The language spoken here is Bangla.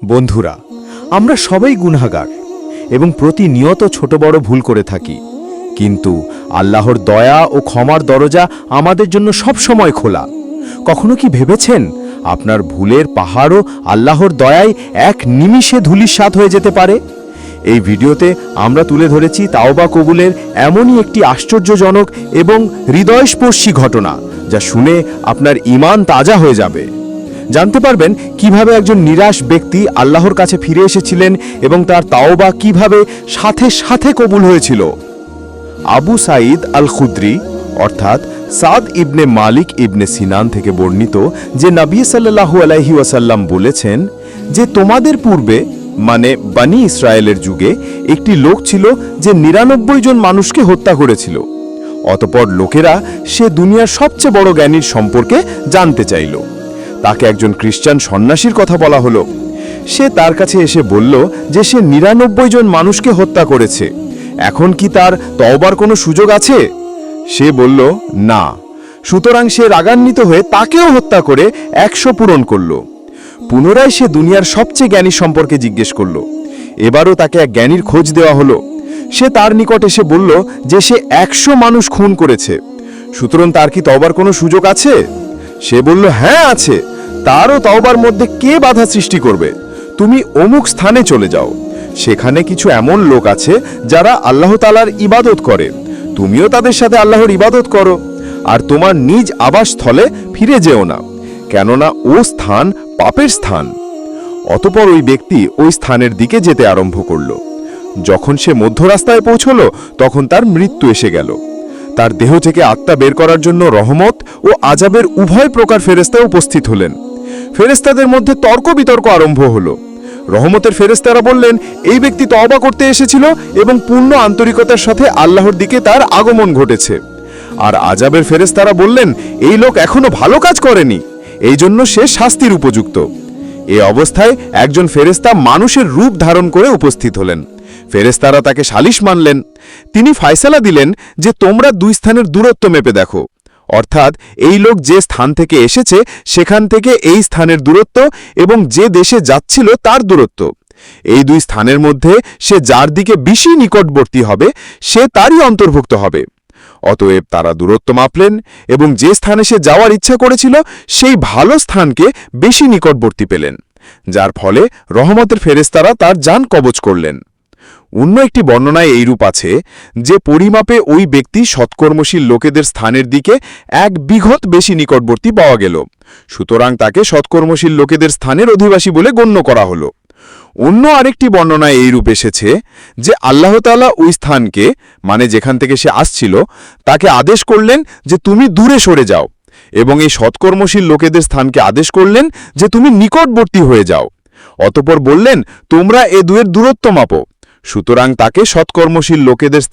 বন্ধুরা, আমরা সবাই গুনাহগার এবং প্রতিনিয়ত ছোট বড় ভুল করে থাকি, কিন্তু আল্লাহর দয়া ও ক্ষমার দরজা আমাদের জন্য সব সময় খোলা। কখনো কি ভেবেছেন আপনার ভুলের পাহাড়ও আল্লাহর দয়ায় এক নিমিষে ধূলিসাৎ হয়ে যেতে পারে? এই ভিডিওতে আমরা তুলে ধরেছি তাওবা কবুলের এমনই একটি আশ্চর্যজনক এবং হৃদয়স্পর্শী ঘটনা, যা শুনে আপনার ঈমান তাজা হয়ে যাবে। জানতে পারবেন কিভাবে একজন নিরাশ ব্যক্তি আল্লাহর কাছে ফিরে এসেছিলেন এবং তার তাওবা কিভাবে সাথে সাথে কবুল হয়েছিল। আবু সাঈদ আল খুদ্রি অর্থাৎ সাদ ইবনে মালিক ইবনে সিনান থেকে বর্ণিত যে নবী সাল্লাল্লাহু আলাইহি ওয়াসাল্লাম বলেছেন যে তোমাদের পূর্বে মানে বনি ইসরায়েলের যুগে একটি লোক ছিল যে ৯৯ জন মানুষকে হত্যা করেছিল। অতঃপর লোকেরা সে দুনিয়ার সবচেয়ে বড় জ্ঞানীর সম্পর্কে জানতে চাইল। তাকে একজন খ্রিস্টান সন্ন্যাসীর কথা বলা হলো। সে তার কাছে এসে বলল যে সে ৯৯ জন মানুষকে হত্যা করেছে, এখন কি তার তওবার কোনো সুযোগ আছে? সে বলল না। সুতরাং সে রাগান্বিত হয়ে তাকেও হত্যা করে ১০০ পূরণ করল। পুনরায় সে দুনিয়ার সবচেয়ে জ্ঞানী সম্পর্কে জিজ্ঞেস করল। এবারও তাকে এক জ্ঞানীর খোঁজ দেওয়া হলো। সে তার নিকট এসে বলল যে সে ১০০ মানুষ খুন করেছে, সুতরাং তার কি তওবার কোনো সুযোগ আছে? সে বলল হ্যাঁ আছে। তারও তওবার মধ্যে কে বাধা সৃষ্টি করবে? তুমি অমুক স্থানে চলে যাও, সেখানে কিছু এমন লোক আছে যারা আল্লাহ তাআলার ইবাদত করে, তুমিও তাদের সাথে আল্লাহর ইবাদত করো, আর তোমার নিজ আবাসস্থলে ফিরে যেও না, কেননা ও স্থান পাপের স্থান। অতঃপর ওই ব্যক্তি ওই স্থানের দিকে যেতে আরম্ভ করল। যখন সে মধ্য রাস্তায় পৌঁছল তখন তার মৃত্যু এসে গেল। তার দেহ থেকে আত্মা বের করার জন্য রহমত ও আযাবের উভয় প্রকার ফেরেশতা উপস্থিত হলেন। ফেরেশতাদের মধ্যে তর্ক বিতর্ক আরম্ভ হলো। রহমতের ফেরেশতারা বললেন এই ব্যক্তি তওবা করতে এসেছিল এবং পূর্ণ আন্তরিকতার সাথে আল্লাহর দিকে তার আগমন ঘটেছে। আর আযাবের ফেরেশতারা বললেন এই লোক এখনো ভালো কাজ করেনি, এই জন্য সে শাস্তির উপযুক্ত। এই অবস্থায় একজন ফেরেশতা মানুষের রূপ ধারণ করে উপস্থিত হলেন। ফেরেশতারা তাকে সালিশ মানলেন। তিনি ফয়সালা দিলেন যে তোমরা দুই স্থানের দূরত্ব মেপে দেখো, অর্থাৎ এই লোক যে স্থান থেকে এসেছে সেখান থেকে এই স্থানের দূরত্ব এবং যে দেশে যাচ্ছিল তার দূরত্ব, এই দুই স্থানের মধ্যে সে যার দিকে বেশি নিকটবর্তী হবে সে তারই অন্তর্ভুক্ত হবে। অতএব তারা দূরত্ব মাপলেন এবং যে স্থানে সে যাওয়ার ইচ্ছা করেছিল সেই ভালো স্থানকে বেশি নিকটবর্তী পেলেন, যার ফলে রহমতের ফেরেশতারা তার জান কবজ করলেন। অন্য একটি বর্ণনায় এইরূপ আছে যে পরিমাপে ওই ব্যক্তি সৎকর্মশীল লোকেদের স্থানের দিকে ১ বিঘত বেশি নিকটবর্তী পাওয়া গেল, সুতরাং তাকে সৎকর্মশীল লোকেদের স্থানের অধিবাসী বলে গণ্য করা হল। অন্য আরেকটি বর্ণনায় এইরূপ এসেছে যে আল্লাহ তাআলা ওই স্থানকে মানে যেখান থেকে সে আসছিল তাকে আদেশ করলেন যে তুমি দূরে সরে যাও, এবং এই সৎকর্মশীল লোকেদের স্থানকে আদেশ করলেন যে তুমি নিকটবর্তী হয়ে যাও। অতঃপর বললেন তোমরা এ দুয়ের দূরত্ব মাপো, সুতরাং তাকে সৎকর্মশীল লোকেদের